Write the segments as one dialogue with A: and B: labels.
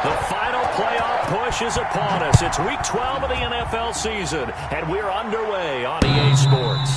A: The final playoff push is upon us. It's Week 12 of the NFL season, and we're underway on EA Sports.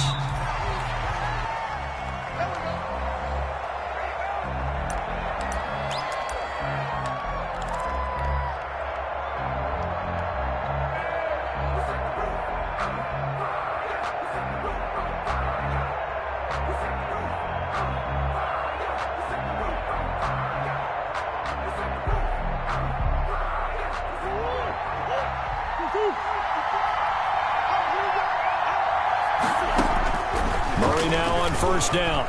A: Murray now on first down.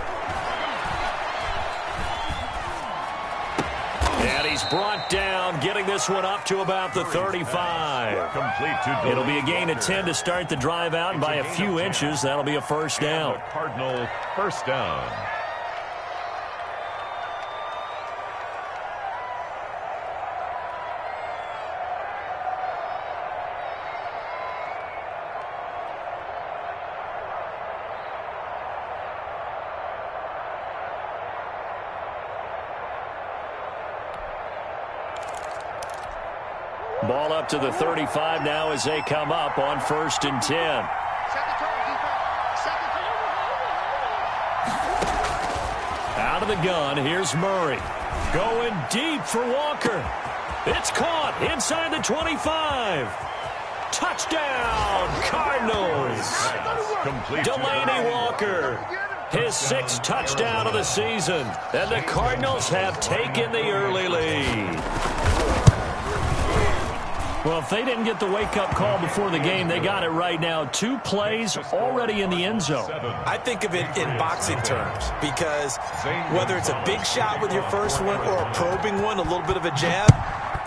A: And he's brought down, getting this one up to about the 35. It'll be a gain of 10 to start the drive out, and by a few inches, that'll be a first down.
B: Cardinal first down.
A: Ball up to the 35 now as they come up on first and 10. Out of the gun, here's Murray. Going deep for Walker. It's caught inside the 25. Touchdown, Cardinals. Delaney Walker, his 6th touchdown of the season. And the Cardinals have taken the early lead. Well, if they didn't get the wake-up call before the game, they got it right now. 2 plays already in the end zone.
C: I think of it in boxing terms because whether it's a big shot with your first one or a probing one, a little bit of a jab,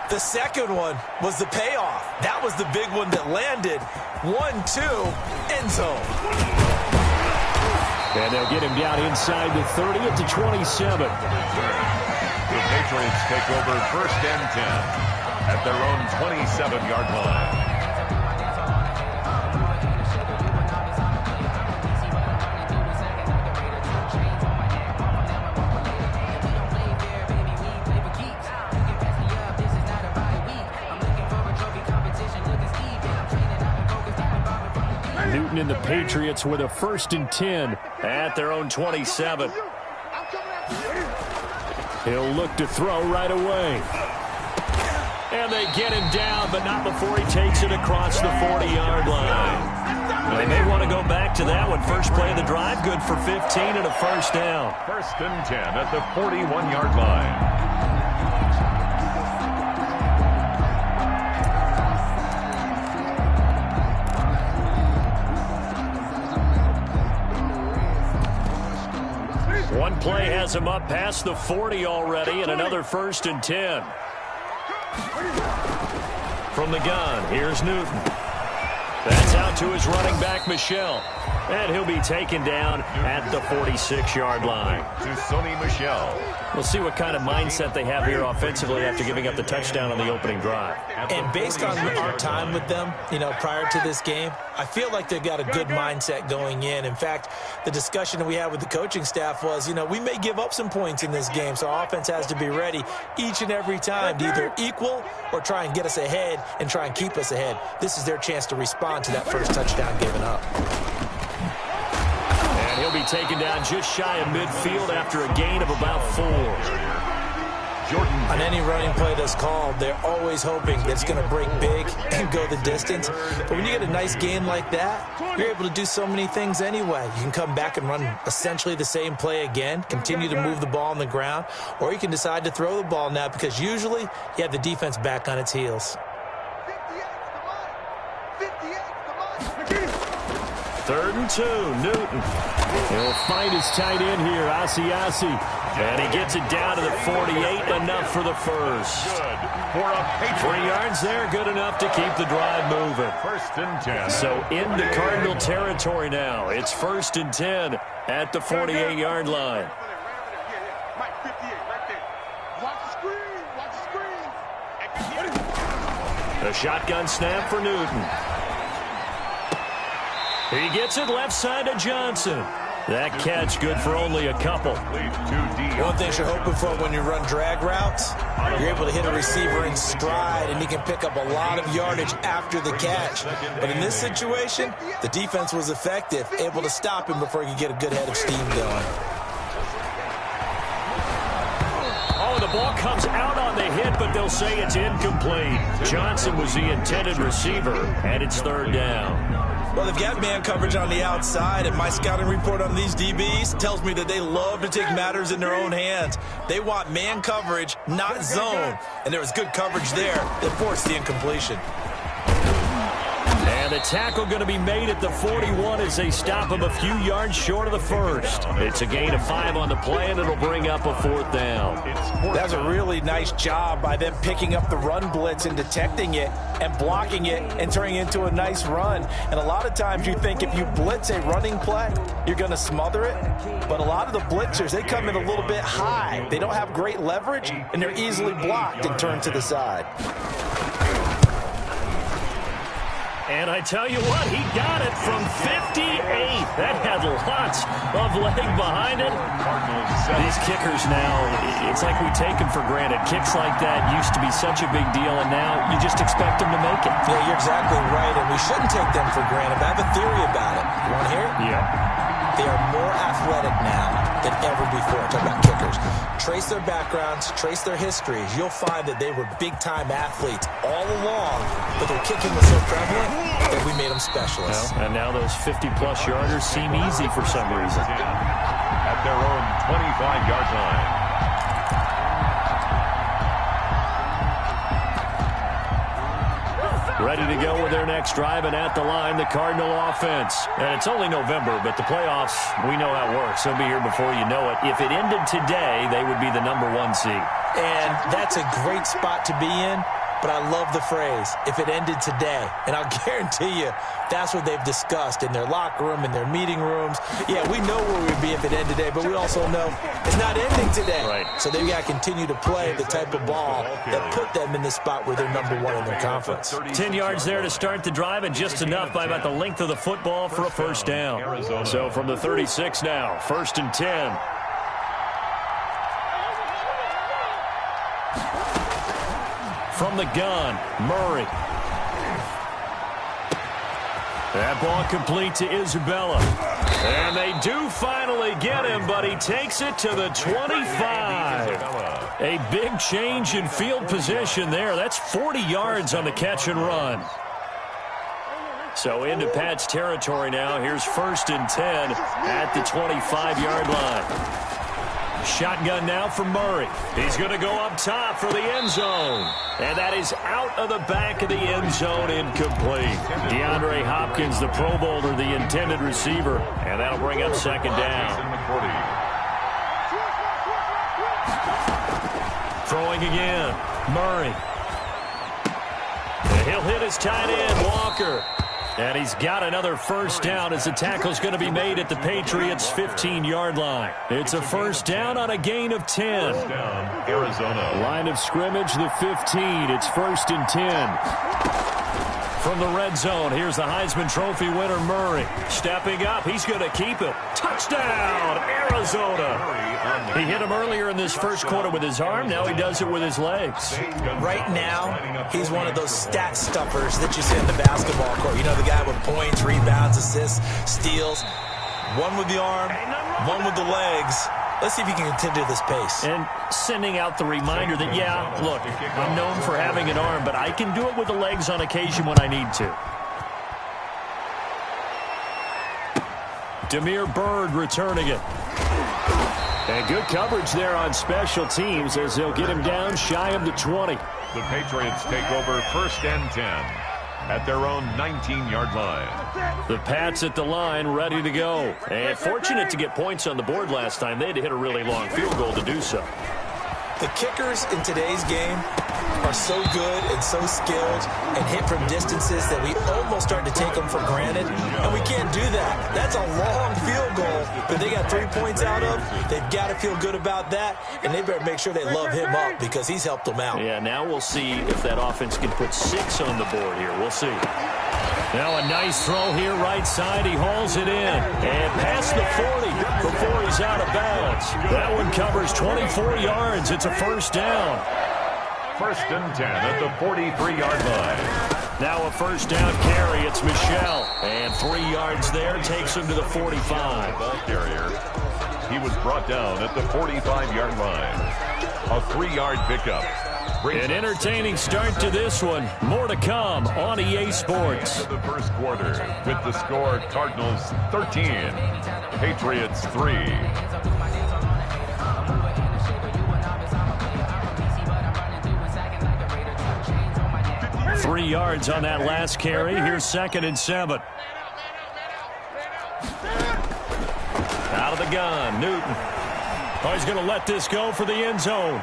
C: the second one was the payoff. That was the big one that landed. 1-2, end zone.
A: And they'll get him down inside the 30 at the 27.
B: The Patriots take over first and 10. At their own 27-yard line.
A: Newton and the Patriots with a first and 10 at their own 27. He'll look to throw right away. And they get him down, but not before he takes it across the 40-yard line. They may want to go back to that one. First play of the drive, good for 15 and a first down.
B: First and 10 at the 41-yard line.
A: One play has him up past the 40 already, and another first and 10. From the gun, here's Newton. That's out to his running back, Michel. And he'll be taken down at the 46-yard line.
B: To Sony Michel.
A: We'll see what kind of mindset they have here offensively after giving up the touchdown on the opening drive.
C: And based on our time with them, prior to this game, I feel like they've got a good mindset going in. In fact, the discussion that we had with the coaching staff was, we may give up some points in this game, so our offense has to be ready each and every time to either equal or try and get us ahead and try and keep us ahead. This is their chance to respond to that first touchdown given up.
A: And he'll be taken down just shy of midfield after a gain of about 4.
C: On any running play that's called, they're always hoping that it's going to break big and go the distance. But when you get a nice gain like that, you're able to do so many things anyway. You can come back and run essentially the same play again, continue to move the ball on the ground, or you can decide to throw the ball now because usually you have the defense back on its heels.
A: 3rd and 2, Newton. He'll find his tight end here, Asiasi. And he gets it down to the 48, enough for the first.
B: Good for a Patriot.
A: 3 yards there, good enough to keep the drive moving.
B: First and 10.
A: So into Cardinal territory now. It's first and 10 at the 48-yard line. A shotgun snap for Newton. He gets it left side to Johnson. That catch good for only a couple.
C: One thing you're hoping for when you run drag routes, you're able to hit a receiver in stride, and he can pick up a lot of yardage after the catch. But in this situation, the defense was effective, able to stop him before he could get a good head of steam going.
A: Oh, the ball comes out on the hit, but they'll say it's incomplete. Johnson was the intended receiver, and it's third down.
C: Well, they've got man coverage on the outside, and my scouting report on these DBs tells me that they love to take matters in their own hands. They want man coverage, not zone. And there was good coverage there that forced the incompletion.
A: And the tackle going to be made at the 41 as they stop him a few yards short of the first. It's a gain of 5 on the play, and it'll bring up a fourth down.
C: That's a really nice job by them picking up the run blitz and detecting it and blocking it and turning it into a nice run. And a lot of times you think if you blitz a running play, you're going to smother it. But a lot of the blitzers, they come in a little bit high. They don't have great leverage, and they're easily blocked and turned to the side.
A: And I tell you what, he got it from 58. That had lots of leg behind it. These kickers now, it's like we take them for granted. Kicks like that used to be such a big deal, and now you just expect them to make it.
C: Yeah, you're exactly right, and we shouldn't take them for granted. But I have a theory about it. You want to hear it?
A: Yeah.
C: They are more athletic now than ever before. Talk about kickers. Trace their backgrounds, trace their histories. You'll find that they were big-time athletes all along, but their kicking was so prevalent that we made them specialists.
A: Well, and now those 50-plus yarders seem easy for some reason.
B: At their own 25-yard line.
A: Ready to go with their next drive, and at the line, the Cardinal offense. And it's only November, but the playoffs, we know how it works. They'll be here before you know it. If it ended today, they would be the #1 seed.
C: And that's a great spot to be in. But I love the phrase, if it ended today. And I'll guarantee you, that's what they've discussed in their locker room, in their meeting rooms. Yeah, we know where we'd be if it ended today, but we also know it's not ending today.
A: Right.
C: So they've got to continue to play the type of ball that put them in the spot where they're #1 in their conference.
A: 10 yards there to start the drive, and just enough by about the length of the football for a first down. So from the 36 now, 1st and 10. From the gun, Murray. That ball complete to Isabella. And they do finally get him, but he takes it to the 25. A big change in field position there. That's 40 yards on the catch and run. So into Pat's territory now. Here's 1st and 10 at the 25-yard line. Shotgun now for Murray. He's going to go up top for the end zone. And that is out of the back of the end zone, incomplete. DeAndre Hopkins, the Pro Bowler, the intended receiver. And that'll bring up 2nd down. Throwing again. Murray. And he'll hit his tight end, Walker. And he's got another first down as the tackle's going to be made at the Patriots' 15-yard line. It's a first down on a gain of 10.
B: Arizona.
A: Line of scrimmage, the 15. It's 1st and 10. From the red zone, here's the Heisman Trophy winner, Murray. Stepping up, he's going to keep it. Touchdown, Arizona. He hit him earlier in this first quarter with his arm. Now he does it with his legs.
C: Right now, he's one of those stat stuffers that you see in the basketball court. You know, the guy with points, rebounds, assists, steals. One with the arm, one with the legs. Let's see if he can continue this pace.
A: And sending out the reminder that, yeah, look, I'm known for having an arm, but I can do it with the legs on occasion when I need to. Damiere Byrd returning it. And good coverage there on special teams as they'll get him down shy of the 20.
B: The Patriots take over 1st and 10 at their own 19-yard line.
A: The Pats at the line, ready to go. And fortunate to get points on the board last time. They had to hit a really long field goal to do so.
C: The kickers in today's game are so good and so skilled and hit from distances that we almost start to take them for granted, and we can't do that. That's a long field goal that they got 3 points out of. They've got to feel good about that, and they better make sure they love him up because he's helped them out.
A: Yeah, now we'll see if that offense can put 6 on the board here. We'll see. Now a nice throw here right side. He hauls it in. And past the 40 before he's out of bounds. That one covers 24 yards. It's a first down.
B: First and 10 at the 43-yard line.
A: Now a first down carry. It's Michel. And 3 yards there takes him to the 45.
B: Ball carrier. He was brought down at the 45-yard line. A 3-yard pickup.
A: An entertaining start to this one. More to come on EA Sports.
B: The first quarter with the score Cardinals 13, Patriots 3.
A: 3 yards on that last carry. Here's 2nd and 7. Out of the gun, Newton. Oh, he's going to let this go for the end zone.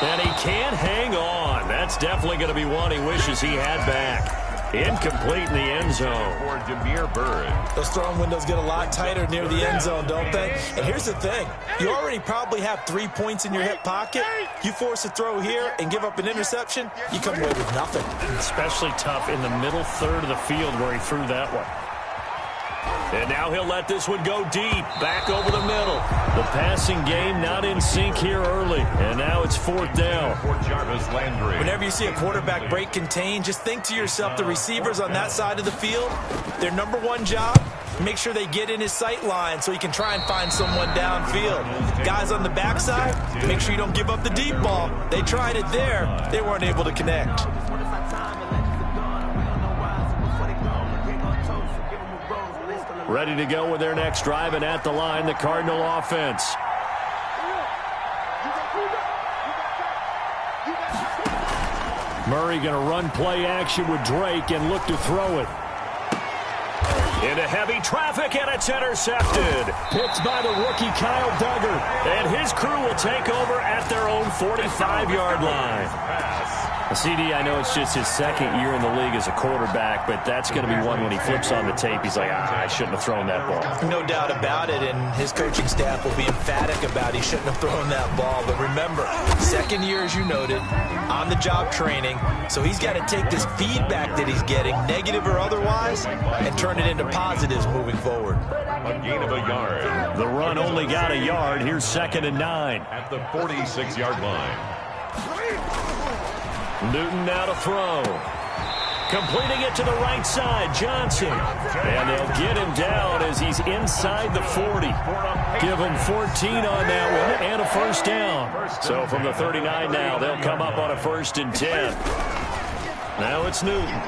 A: And he can't hang on. That's definitely going to be one he wishes he had back. Incomplete in the end zone.
B: For Demir Bird.
C: Those throwing windows get a lot tighter near the end zone, don't they? And here's the thing. You already probably have 3 points in your hip pocket. You force a throw here and give up an interception, you come away with nothing.
A: Especially tough in the middle third of the field where he threw that one. And now he'll let this one go deep, back over the middle. The passing game not in sync here early, and now it's 4th down.
B: For Jarvis Landry.
C: Whenever you see a quarterback break contain, just think to yourself, the receivers on that side of the field, their number one job, make sure they get in his sight line so he can try and find someone downfield. Guys on the backside, make sure you don't give up the deep ball. They tried it there. They weren't able to connect.
A: Ready to go with their next drive, and at the line, the Cardinal offense. Murray going to run play action with Drake and look to throw it. Into heavy traffic, and it's intercepted. Picked by the rookie Kyle Duggar. And his crew will take over at their own 45-yard line. CD, I know it's just his 2nd year in the league as a quarterback, but that's going to be one when he flips on the tape, he's like, I shouldn't have thrown that ball.
C: No doubt about it, and his coaching staff will be emphatic about he shouldn't have thrown that ball. But remember, 2nd year, as you noted, on-the-job training, so he's got to take this feedback that he's getting, negative or otherwise, and turn it into positives moving forward.
B: A gain of a yard.
A: The run only got a yard. Here's 2nd and 9.
B: At the 46-yard line.
A: Newton now to throw. Completing it to the right side, Johnson. And they'll get him down as he's inside the 40. Give him 14 on that one and a first down. So from the 39 now, they'll come up on a 1st and 10. Now it's Newton.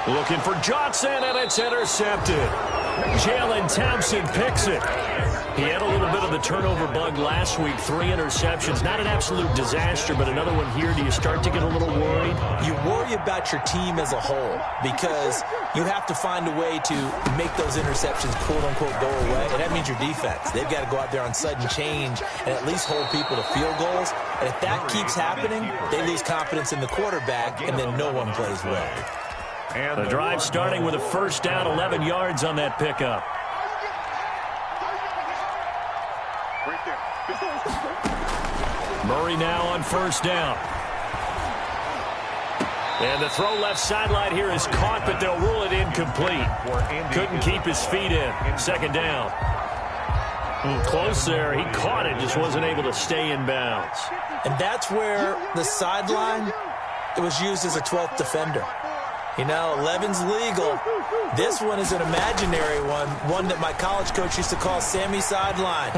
A: Looking for Johnson, and it's intercepted. Jalen Thompson picks it. He had a little bit of the turnover bug last week, 3 interceptions. Not an absolute disaster, but another one here. Do you start to get a little worried?
C: You worry about your team as a whole because you have to find a way to make those interceptions, quote-unquote, go away. And that means your defense. They've got to go out there on sudden change and at least hold people to field goals. And if that keeps happening, they lose confidence in the quarterback, and then no one plays well.
A: The drive starting with a first down, 11 yards on that pickup. Murray now on first down. And the throw left sideline here is caught, but they'll rule it incomplete. Couldn't keep his feet in. 2nd down. Close there. He caught it, just wasn't able to stay in bounds.
C: And that's where the sideline, it was used as a 12th defender. You know, 11's legal. This one is an imaginary one that my college coach used to call Sammy Sideline.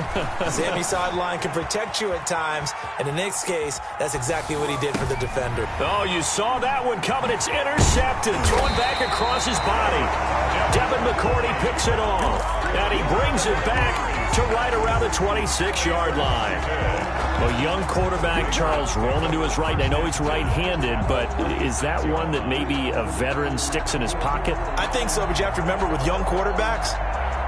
C: Sammy Sideline can protect you at times, and in this case, that's exactly what he did for the defender.
A: Oh, you saw that one coming. It's intercepted, thrown back across his body. Devin McCourty picks it off, and he brings it back to right around the 26-yard line. A young quarterback, Charles, rolling to his right. I know he's right-handed, but is that one that maybe a veteran sticks in his pocket?
C: I think so, but you have to remember with young quarterbacks,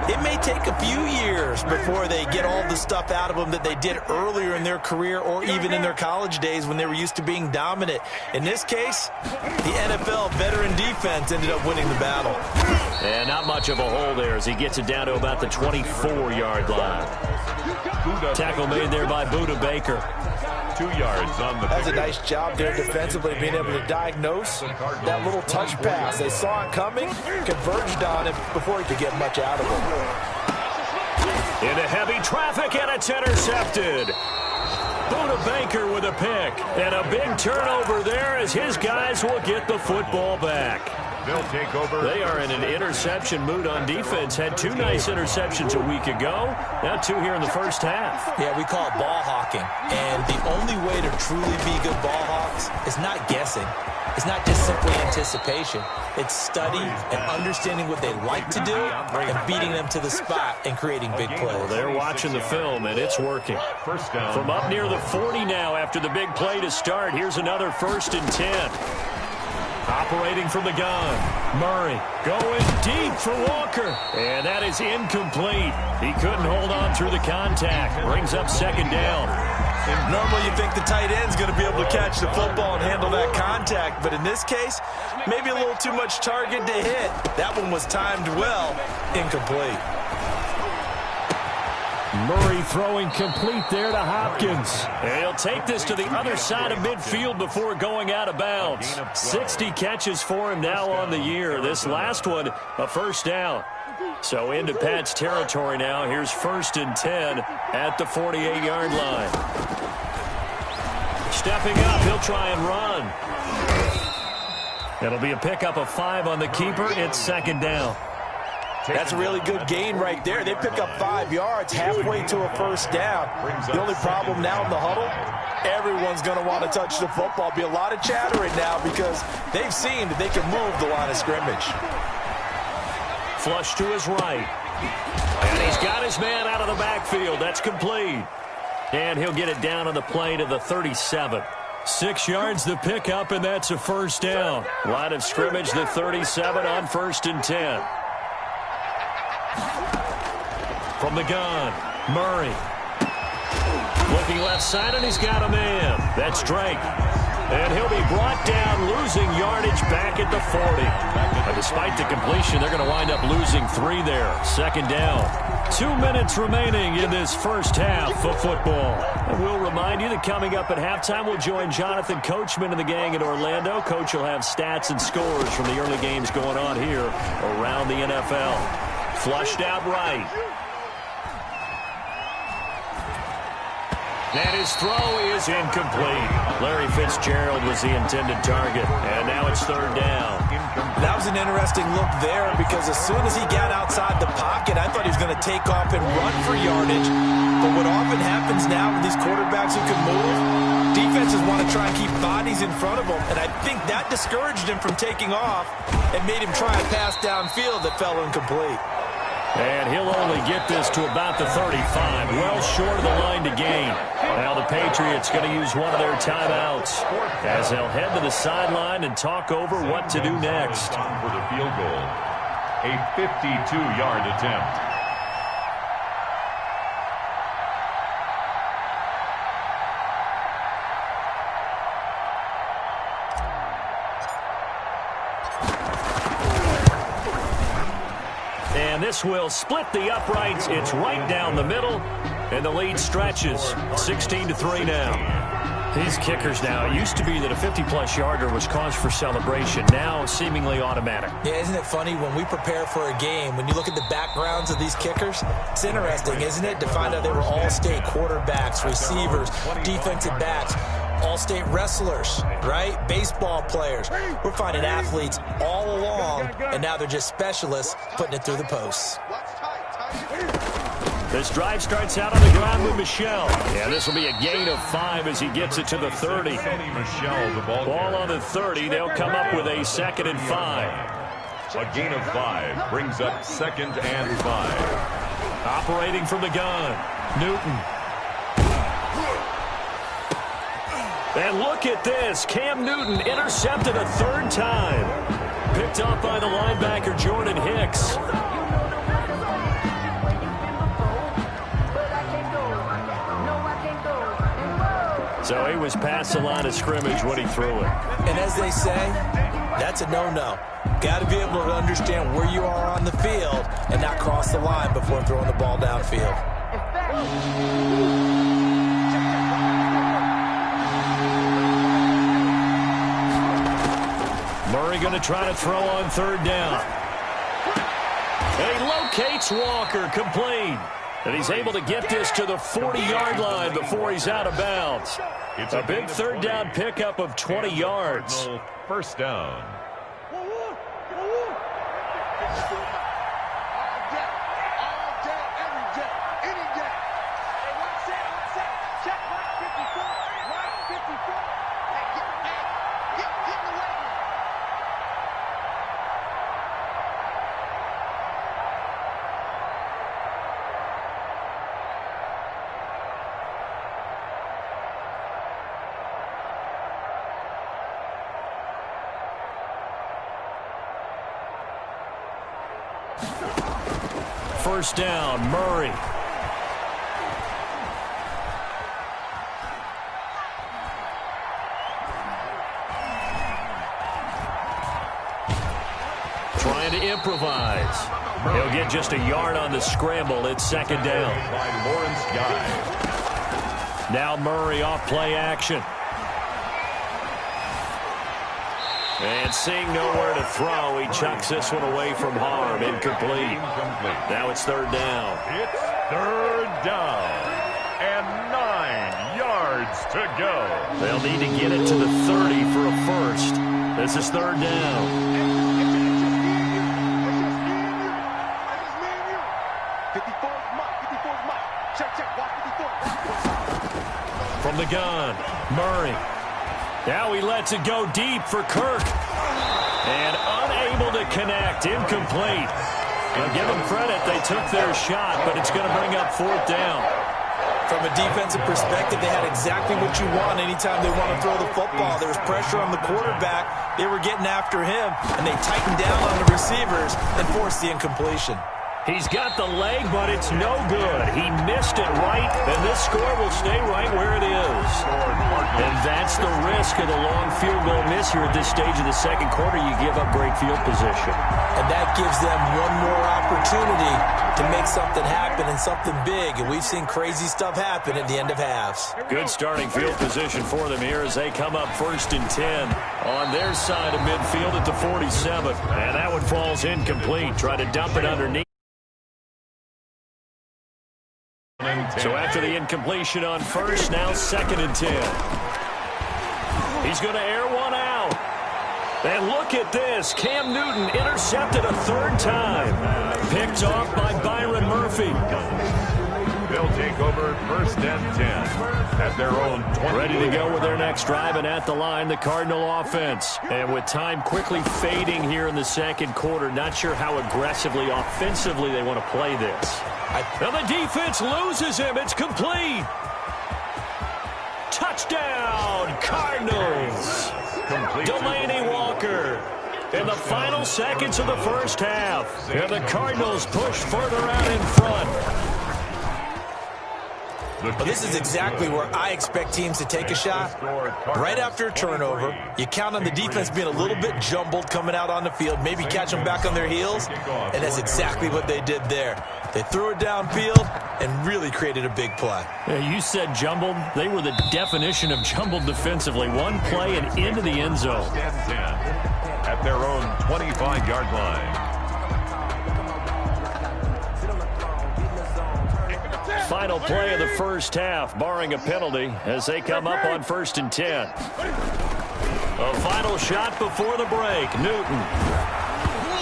C: it may take a few years before they get all the stuff out of them that they did earlier in their career or even in their college days when they were used to being dominant. In this case, the NFL veteran defense ended up winning the battle.
A: And not much of a hole there as he gets it down to about the 24-yard line. Tackle made there by Buda Baker.
B: yards on the
C: That's a nice job there defensively, being able to diagnose that little touch pass. They saw it coming, converged on it before he could get much out of it.
A: Into heavy traffic, and it's intercepted. Buda Baker with a pick, and a big turnover there as his guys will get the football back.
B: They'll take over.
A: They are in an interception mood on defense. Had 2 nice interceptions a week ago. Now 2 here in the first half.
C: Yeah, we call it ball hawking. And the only way to truly be good ball hawks is not guessing. It's not just simply anticipation. It's study and understanding what they like to do and beating them to the spot and creating big plays.
A: Well, they're watching the film, and it's working.
B: First down.
A: From up near the 40 now after the big play to start, here's another 1st and 10. Operating from the gun, Murray going deep for Walker, and that is incomplete. He couldn't hold on through the contact. Brings up 2nd down.
C: Normally you think the tight end's going to be able to catch the football and handle that contact, but in this case, maybe a little too much target to hit. That one was timed well, incomplete.
A: Murray throwing complete there to Hopkins. And he'll take this to the other side of midfield before going out of bounds. 60 catches for him now on the year. This last one, a 1st down. So into Pat's territory now. Here's 1st and 10 at the 48-yard line. Stepping up, he'll try and run. It'll be a pickup of 5 on the keeper. It's 2nd down.
C: That's a really good gain right there. They pick up 5 yards halfway to a 1st down. The only problem now in the huddle, everyone's going to want to touch the football. Be a lot of chattering now because they've seen that they can move the line of scrimmage.
A: Flush to his right. And he's got his man out of the backfield. That's complete. And he'll get it down on the play to the 37. 6 yards the pickup, and that's a 1st down. Line of scrimmage, the 37 on 1st and 10. From the gun, Murray. Looking left side, and he's got a man. That's Drake. And he'll be brought down, losing yardage back at the 40. But despite the completion, they're going to wind up losing 3 there. 2nd down. 2 minutes remaining in this first half of football. And we'll remind you that coming up at halftime, we'll join Jonathan Coachman and the gang in Orlando. Coach will have stats and scores from the early games going on here around the NFL. Flushed out right. And his throw is incomplete. Larry Fitzgerald was the intended target. And now it's 3rd down.
C: That was an interesting look there because as soon as he got outside the pocket, I thought he was going to take off and run for yardage. But what often happens now with these quarterbacks who can move, defenses want to try and keep bodies in front of them. And I think that discouraged him from taking off and made him try a pass downfield that fell incomplete.
A: And he'll only get this to about the 35, well short of the line to gain. Now the Patriots going to use one of their timeouts as they'll head to the sideline and talk over what to do next.
B: For the field goal, a 52-yard attempt.
A: And this will split the uprights. It's right down the middle, and the lead stretches 16-3 now. These kickers now, it used to be that a 50-plus yarder was cause for celebration. Now seemingly automatic.
C: Yeah, isn't it funny when we prepare for a game, when you look at the backgrounds of these kickers, it's interesting, isn't it, to find out they were all-state quarterbacks, receivers, defensive backs, all-state wrestlers, right? Baseball players. We're finding athletes all along, and now they're just specialists putting it through the posts.
A: This drive starts out on the ground with Michel. Yeah, this will be a gain of 5 as he gets it to the 30. Ball on the 30. They'll come up with a 2nd and 5.
B: A gain of 5 brings up 2nd and 5.
A: Operating from the gun, Newton. And look at this. Cam Newton intercepted a 3rd time. Picked up by the linebacker, Jordan Hicks. So he was past the line of scrimmage when he threw it.
C: And as they say, that's a no-no. Got to be able to understand where you are on the field and not cross the line before throwing the ball downfield.
A: Murray going to try to throw on third down. And he locates Walker, complete. And he's able to get this to the 40-yard line before he's out of bounds.
B: It's
A: a big third down pickup of 20 yards.
B: First down.
A: First down, Murray. Trying to improvise. He'll get just a yard on the scramble. It's second down.
B: By Lawrence Guy.
A: Now Murray off play action. And seeing nowhere to throw, he chucks this one away from harm. Incomplete. Now it's third down.
B: It's third down. And 9 yards to go.
A: They'll need to get it to the 30 for a first. This is third down. From the gun, Murray. Now he lets it go deep for Kirk. And unable to connect. Incomplete. I'll give them credit. They took their shot, but it's going to bring up fourth down.
C: From a defensive perspective, they had exactly what you want anytime they want to throw the football. There was pressure on the quarterback. They were getting after him, and they tightened down on the receivers and forced the incompletion.
A: He's got the leg, but it's no good. He missed it right, and this score will stay right where it is. And that's the risk of the long field goal miss here at this stage of the second quarter. You give up great field position.
C: And that gives them one more opportunity to make something happen and something big. And we've seen crazy stuff happen at the end of halves.
A: Good starting field position for them here as they come up 1st and 10 on their side of midfield at the 47. And that one falls incomplete. Try to dump it underneath. So after the incompletion on first, now 2nd and 10. He's going to air one out. And look at this. Cam Newton intercepted a third time. Picked off by Byron Murphy.
B: They'll take over 1st and 10 at their own 20.
A: Ready to go with their next drive, and at the line, the Cardinal offense. And with time quickly fading here in the second quarter, not sure how aggressively, offensively they want to play this. Now the defense loses him. It's complete. Touchdown, Cardinals. Delaney Walker. In the final seconds of the first half. And the Cardinals push further out in front.
C: Well, this is exactly where I expect teams to take a shot. Right after a turnover, you count on the defense being a little bit jumbled coming out on the field, maybe catch them back on their heels, and that's exactly what they did there. They threw it downfield and really created a big play.
A: Yeah, you said jumbled. They were the definition of jumbled defensively. One play and into the end zone.
B: At their own 25-yard line.
A: Final play of the first half, barring a penalty, as they come up on 1st and 10. A final shot before the break. Newton.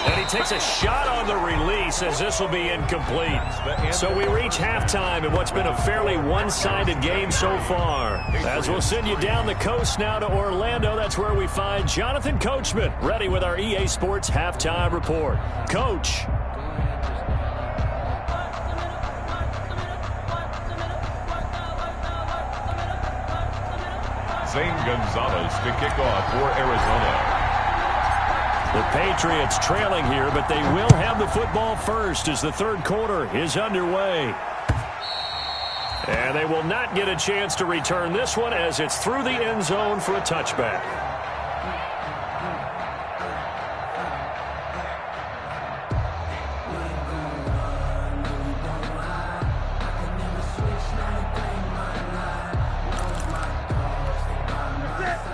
A: And he takes a shot on the release as this will be incomplete. So we reach halftime in what's been a fairly one-sided game so far. As we'll send you down the coast now to Orlando, that's where we find Jonathan Coachman, ready with our EA Sports Halftime Report. Coach.
B: Zane Gonzalez to kick off for Arizona.
A: The Patriots trailing here, but they will have the football first as the third quarter is underway. And they will not get a chance to return this one as it's through the end zone for a touchback.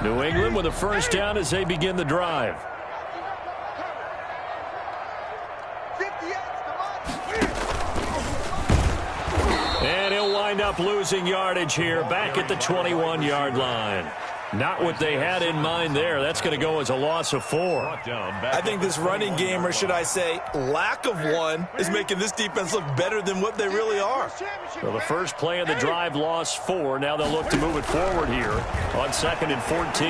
A: New England with a first down as they begin the drive. wind up losing yardage here back at the 21-yard line. Not what they had in mind there. That's going to go as a loss of 4.
C: I think this running game, or should I say lack of one, is making this defense look better than what they really are.
A: Well, the first play of the drive lost 4. Now they'll look to move it forward here on 2nd and 14.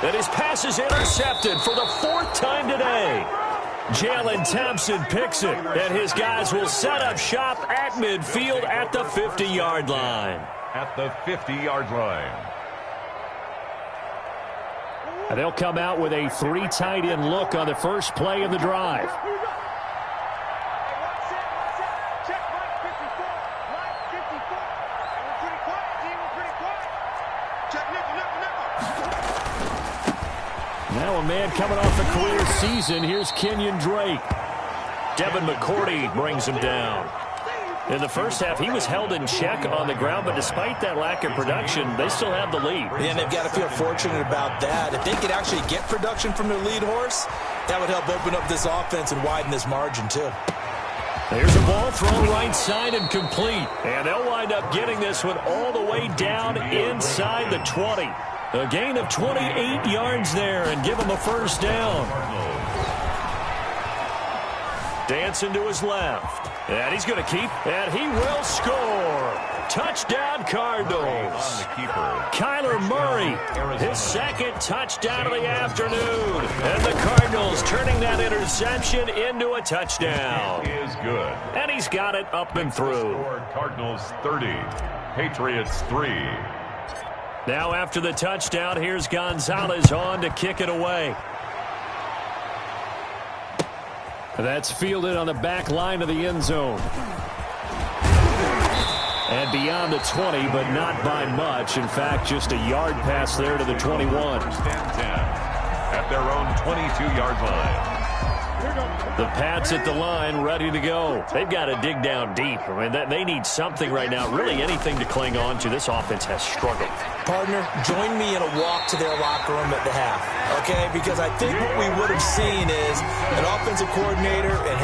A: And his pass is intercepted for the 4th time today. Jalen Thompson picks it, and his guys will set up shop at midfield at the 50-yard line.
B: At the 50-yard line.
A: And they'll come out with a 3 tight end look on the first play of the drive. Now a man coming off a career season. Here's Kenyon Drake. Devin McCourty brings him down. In the first half, he was held in check on the ground, but despite that lack of production, they still have the lead.
C: Yeah, and they've got to feel fortunate about that. If they could actually get production from their lead horse, that would help open up this offense and widen this margin, too.
A: There's a ball thrown right side and complete. And they'll wind up getting this one all the way down inside the 20. A gain of 28 yards there and give him a first down. Dancing to his left. And he's going to keep, and he will score. Touchdown, Cardinals. Kyler Murray, his 2nd touchdown of the afternoon. And the Cardinals turning that interception into a touchdown.
B: It is good.
A: And he's got it up and through.
B: Cardinals 30, Patriots 3.
A: Now after the touchdown, here's Gonzalez on to kick it away. That's fielded on the back line of the end zone. And beyond the 20, but not by much. In fact, just a yard pass there to the 21.
B: At their own 22-yard line.
A: The Pats at the line, ready to go. They've got to dig down deep. I mean, they need something right now, really anything to cling on to. This offense has struggled.
C: Partner, join me in a walk to their locker room at the half, okay? Because I think what we would have seen is an offensive coordinator and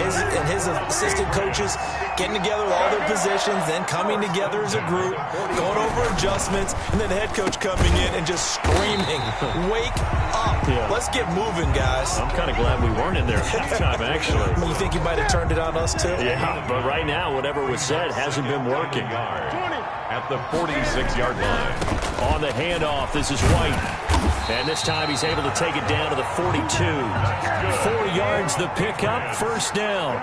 C: his assistant coaches getting together with all their positions, then coming together as a group, going over adjustments, and then the head coach coming in and just screaming, "Wake up. Yeah. Let's get moving, guys."
A: I'm kind of glad we weren't in there at halftime, actually.
C: You think you might have turned it on us, too?
A: Yeah, but right now, whatever was said hasn't been working.
B: At the 46-yard line.
A: On the handoff, this is White. And this time he's able to take it down to the 42. 4 yards the pickup, first down.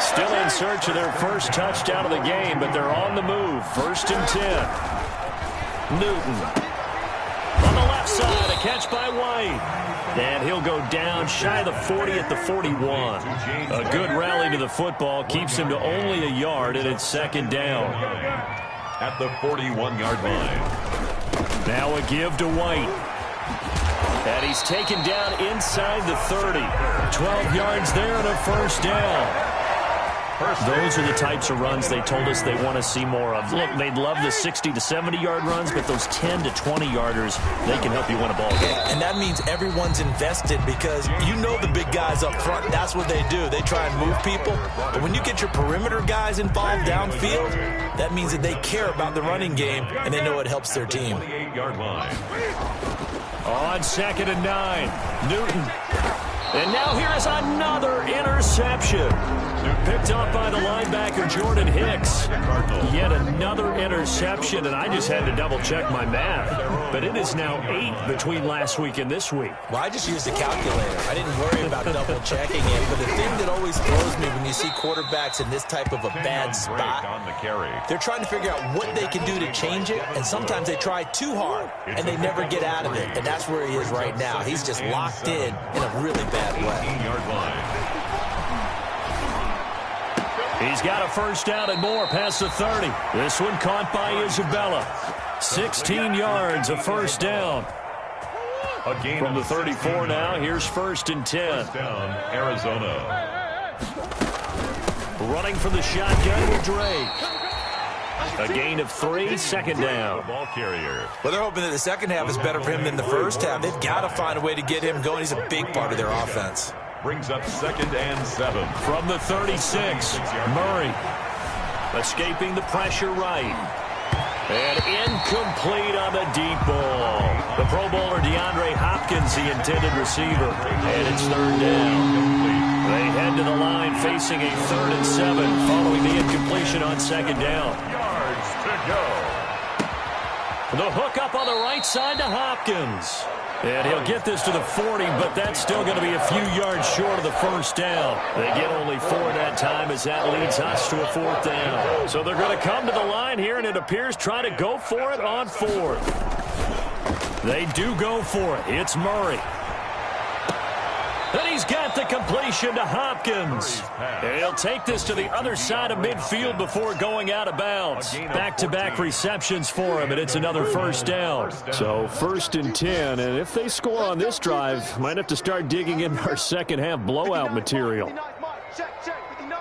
A: Still in search of their first touchdown of the game, but they're on the move. 1st and 10. Newton. On the left side, a catch by White. And he'll go down shy of the 40 at the 41. A good rally to the football keeps him to only a yard, and it's 2nd down.
B: At the 41-yard line.
A: Now a give to White. And he's taken down inside the 30. 12 yards there and a first down. Those are the types of runs they told us they want to see more of. Look, they'd love the 60 to 70-yard runs, but those 10 to 20-yarders, they can help you win a ball game.
C: And that means everyone's invested because you know the big guys up front, that's what they do. They try and move people. But when you get your perimeter guys involved downfield, that means that they care about the running game, and they know it helps their team.
B: 28-yard line.
A: On 2nd and 9, Newton. And now here is another interception. Picked up by the linebacker, Jordan Hicks. Yet another interception, and I just had to double-check my math. But it is now 8 between last week and this week.
C: Well, I just used a calculator. I didn't worry about double-checking it. But the thing that always throws me when you see quarterbacks in this type of a bad spot, they're trying to figure out what they can do to change it, and sometimes they try too hard, and they never get out of it. And that's where he is right now. He's just locked in a really bad way.
A: He's got a first down and more past the 30. This one caught by Isabella. 16 yards, a first down. From the 34 now, here's 1st and 10.
B: Down, Arizona.
A: Running for the shotgun with Drake. A gain of 3, 2nd down.
B: Ball carrier.
C: Well, they're hoping that the second half is better for him than the first half. They've got to find a way to get him going. He's a big part of their offense.
B: Brings up 2nd and 7.
A: From the 36, Murray. Escaping the pressure right. And incomplete on the deep ball. The Pro Bowler DeAndre Hopkins, the intended receiver. And it's third down. They head to the line facing a 3rd and 7 following the incompletion on second down.
B: Yards to go.
A: The hook up on the right side to Hopkins. And he'll get this to the 40, but that's still going to be a few yards short of the first down. They get only 4 that time as that leads us to a 4th down. So they're going to come to the line here, and it appears try to go for it on 4th. They do go for it. It's Murray. And he's got the completion to Hopkins. And he'll take this to the other side of midfield before going out of bounds. Back-to-back receptions for him, and it's another first down. So 1st and 10, and if they score on this drive, might have to start digging in our second-half blowout material.
D: Check, 59.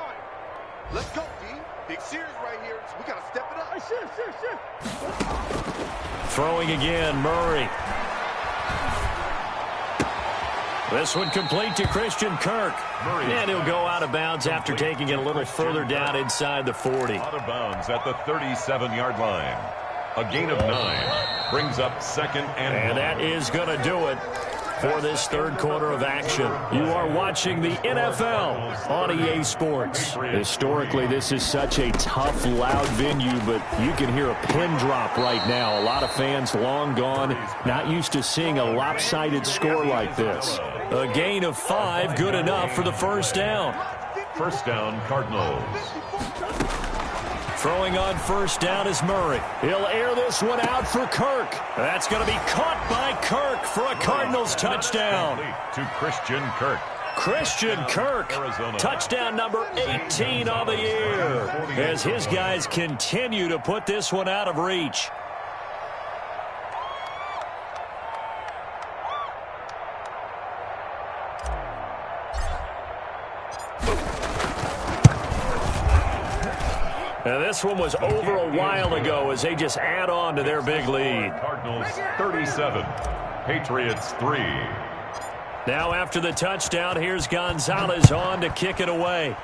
D: Let's go, D. Big series right here. We got to step it up.
A: Throwing again, Murray. This one complete to Christian Kirk. And he'll go out of bounds after taking it a little further down inside the 40.
B: Out of bounds at the 37-yard line. A gain of 9 brings up 2nd and 1.
A: And that is going to do it for this 3rd quarter of action. You are watching the NFL on EA Sports. Historically, this is such a tough, loud venue, but you can hear a pin drop right now. A lot of fans long gone, not used to seeing a lopsided score like this. A gain of 5, good enough for the first down.
B: First down, Cardinals.
A: Throwing on first down is Murray. He'll air this one out for Kirk. That's going to be caught by Kirk for a Cardinals touchdown.
B: To Christian Kirk.
A: Christian Kirk, touchdown number 18 on the year, as his guys continue to put this one out of reach. And this one was over a while ago as they just add on to their big lead.
B: Cardinals 37, Patriots 3.
A: Now after the touchdown, here's Gonzalez on to kick it away.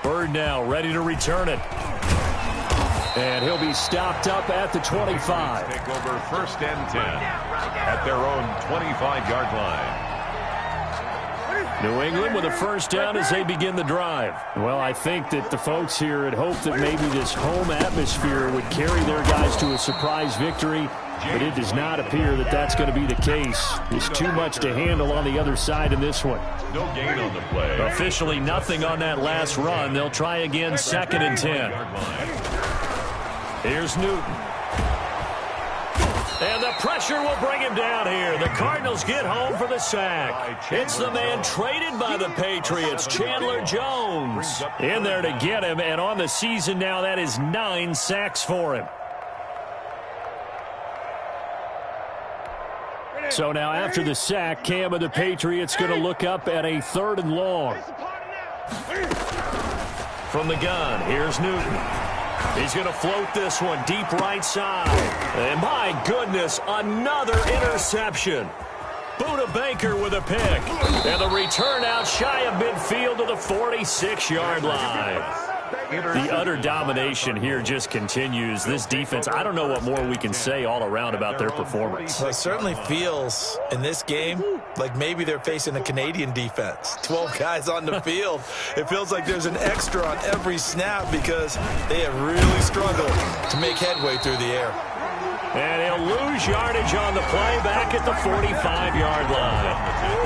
A: Bird now ready to return it. And he'll be stopped up at the 25.
B: Take over 1st and 10 at their own 25-yard line.
A: New England with a first down as they begin the drive. Well, I think that the folks here had hoped that maybe this home atmosphere would carry their guys to a surprise victory, but it does not appear that that's going to be the case. There's too much to handle on the other side in this one.
B: No gain on the play.
A: Officially nothing on that last run. They'll try again 2nd and 10. Here's Newton. And the pressure will bring him down here. The Cardinals get home for the sack. It's the man traded by the Patriots, Chandler Jones, in there to get him. And on the season now, that is 9 sacks for him. So now after the sack, Cam of the Patriots going to look up at a 3rd and long. From the gun, here's Newton. He's going to float this one deep right side. And my goodness, another interception. Buda Baker with a pick. And the return out shy of midfield to the 46-yard line. The utter domination here just continues. This defense, I don't know what more we can say all around about their performance.
C: Well, it certainly feels in this game like maybe they're facing a Canadian defense. 12 guys on the field. It feels like there's an extra on every snap because they have really struggled to make headway through the air.
A: And he'll lose yardage on the play back at the 45-yard line.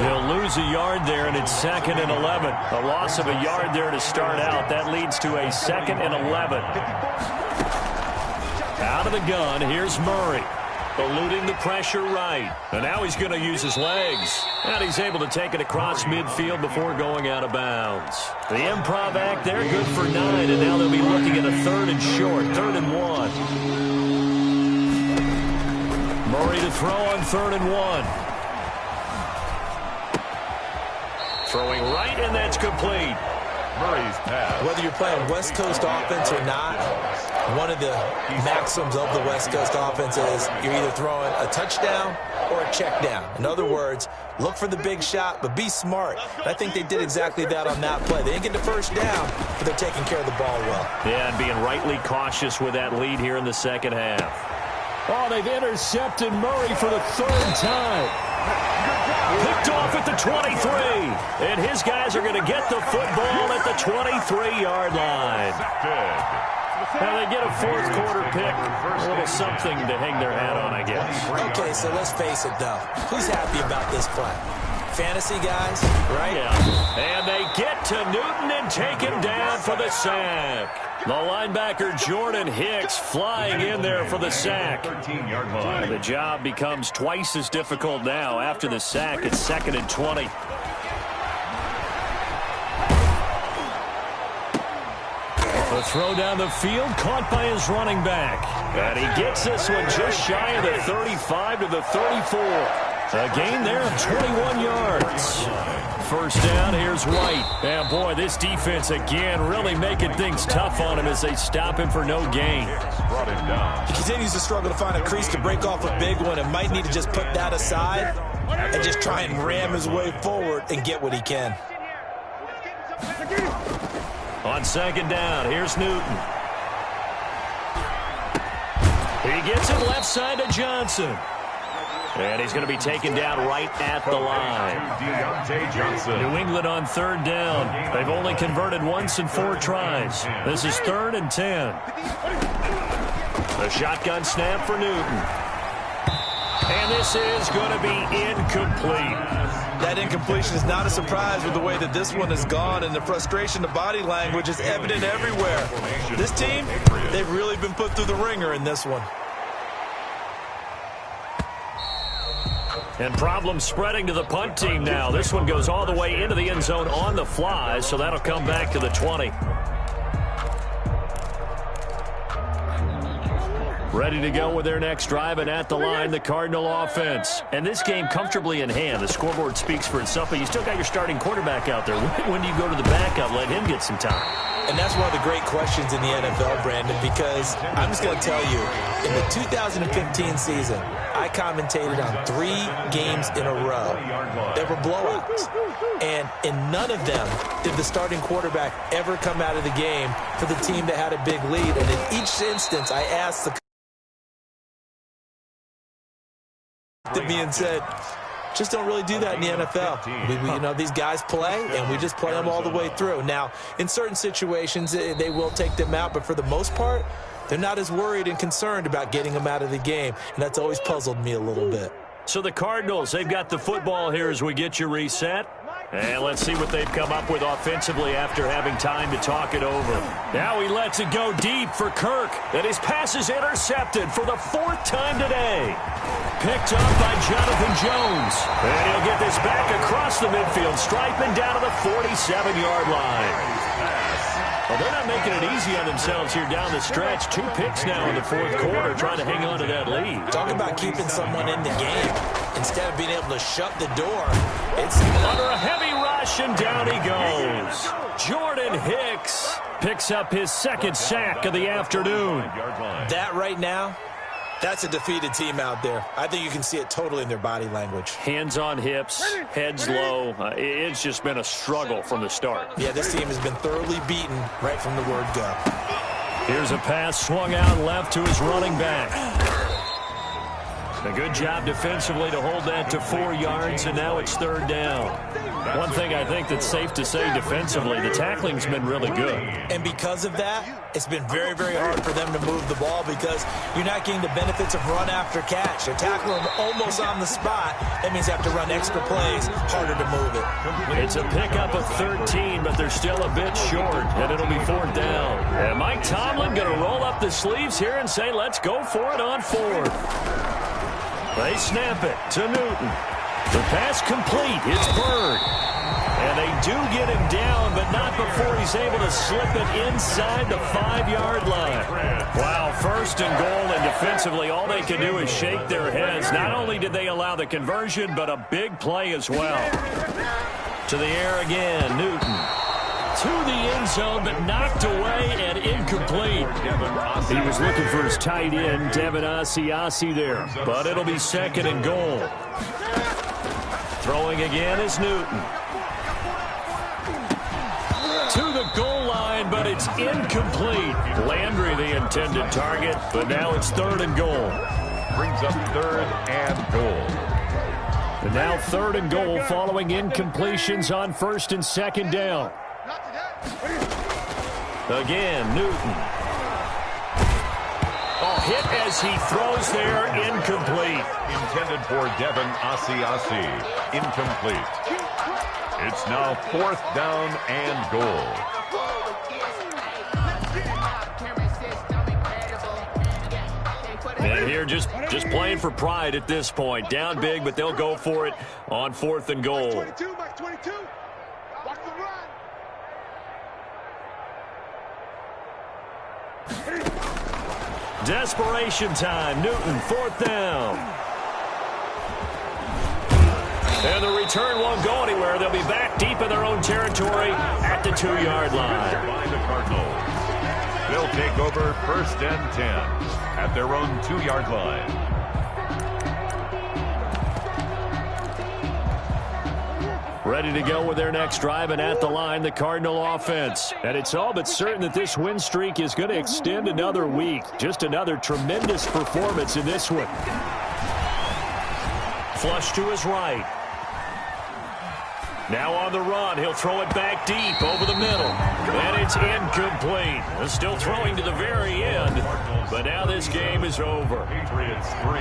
A: He'll lose a yard there, and it's 2nd and 11. A loss of a yard there to start out. That leads to a 2nd and 11. Out of the gun, here's Murray. Eluding the pressure right. And now he's going to use his legs. And he's able to take it across midfield before going out of bounds. The improv act there, good for 9. And now they'll be looking at a 3rd and short, 3rd and 1. Murray to throw on 3rd and 1. Throwing right, and that's complete.
B: Murray's pass.
C: Whether you're playing West Coast offense or not, one of the maxims of the West Coast offense is you're either throwing a touchdown or a check down. In other words, look for the big shot, but be smart. And I think they did exactly that on that play. They didn't get the first down, but they're taking care of the ball well.
A: Yeah, and being rightly cautious with that lead here in the second half. Oh, they've intercepted Murray for the third time. Picked off at the 23. And his guys are going to get the football at the 23-yard line. Now they get a fourth quarter pick. A little something to hang their hat on, I guess.
C: Okay, so let's face it, though. Who's happy about this play? Fantasy guys, right?
A: Yeah. And they get to Newton and take him down for the sack. The linebacker Jordan Hicks flying in there for the sack. The job becomes twice as difficult now after the sack. It's 2nd and 20. The throw down the field, caught by his running back. And he gets this one just shy of the 35 to the 34. A gain there of 21 yards. First down, here's White. And boy, this defense again really making things tough on him as they stop him for no gain.
B: Brought him down.
C: He continues to struggle to find a crease to break off a big one and might need to just put that aside and just try and ram his way forward and get what he can.
A: On second down, here's Newton. He gets it left side to Johnson. And he's going to be taken down right at the line. New England on third down. They've only converted once in 4 tries. This is 3rd and 10. The shotgun snap for Newton. And this is going to be incomplete.
C: That incompletion is not a surprise with the way that this one has gone, and the frustration, the body language is evident everywhere. This team, they've really been put through the ringer in this one.
A: And problems spreading to the punt team now. This one goes all the way into the end zone on the fly, so that'll come back to the 20. Ready to go with their next drive, and at the line, the Cardinal offense. And this game comfortably in hand. The scoreboard speaks for itself, but you still got your starting quarterback out there. When do you go to the backup, let him get some time?
C: And that's one of the great questions in the NFL, Brandon, because I'm just going to tell you, in the 2015 season, I commentated on 3 games in a row. There were blowouts. And in none of them did the starting quarterback ever come out of the game for the team that had a big lead. And in each instance, I asked me and said, just don't really do that in the NFL. These guys play, and we just play them all the way through. Now, in certain situations, they will take them out, but for the most part, they're not as worried and concerned about getting them out of the game, and that's always puzzled me a little bit.
A: So the Cardinals, they've got the football here as we get you reset. And let's see what they've come up with offensively after having time to talk it over. Now he lets it go deep for Kirk, and his pass is intercepted for the 4th time today. Picked up by Jonathan Jones. And he'll get this back across the midfield stripe and down to the 47-yard line. Well, they're not making it easy on themselves here down the stretch. 2 picks now in the 4th quarter, trying to hang on to that lead.
C: Talk about keeping someone in the game. Instead of being able to shut the door, it's
A: under a heavy rush, and down he goes. Jordan Hicks picks up his 2nd sack of the afternoon.
C: That right now, that's a defeated team out there. I think you can see it totally in their body language.
A: Hands on hips, heads low. It's just been a struggle from the start.
C: Yeah, this team has been thoroughly beaten right from the word go.
A: Here's a pass swung out left to his running back. A good job defensively to hold that to 4 yards, and now it's 3rd down. One thing I think that's safe to say defensively, the tackling's been really good.
C: And because of that, it's been very, very hard for them to move the ball because you're not getting the benefits of run after catch. They're tackling them almost on the spot. That means you have to run extra plays, harder to move it.
A: It's a pickup of 13, but they're still a bit short, and it'll be 4th down. And Mike Tomlin going to roll up the sleeves here and say, let's go for it on 4th. They snap it to Newton. The pass complete. It's Bird. And they do get him down, but not before he's able to slip it inside the 5-yard line. Wow, 1st and goal, and defensively all they can do is shake their heads. Not only did they allow the conversion, but a big play as well. To the air again, Newton. to the end zone, but knocked away and incomplete. He was looking for his tight end, Devin Asiasi there, but it'll be 2nd and goal. Throwing again is Newton. To the goal line, but it's incomplete. Landry the intended target, but now it's 3rd and goal.
B: Brings up 3rd and goal.
A: And now 3rd and goal following incompletions on 1st and 2nd down. Again, Newton. Oh, hit as he throws there, incomplete.
B: Intended for Devin Asiasi. Incomplete. It's now 4th down and goal.
A: And here just playing for pride at this point. Down big, but they'll go for it on 4th and goal.
D: 22, Mike 22. Watch the run.
A: Desperation time. Newton, 4th down. And the return won't go anywhere. They'll be back deep in their own territory at the 2-yard line.
B: By the Cardinals. They'll take over 1st and 10 at their own 2-yard line.
A: Ready to go with their next drive, and at the line, the Cardinal offense. And it's all but certain that this win streak is going to extend another week. Just another tremendous performance in this one. Flush to his right. Now on the run, he'll throw it back deep over the middle. And it's incomplete. They're still throwing to the very end, but now this game is over.
B: Patriots 3.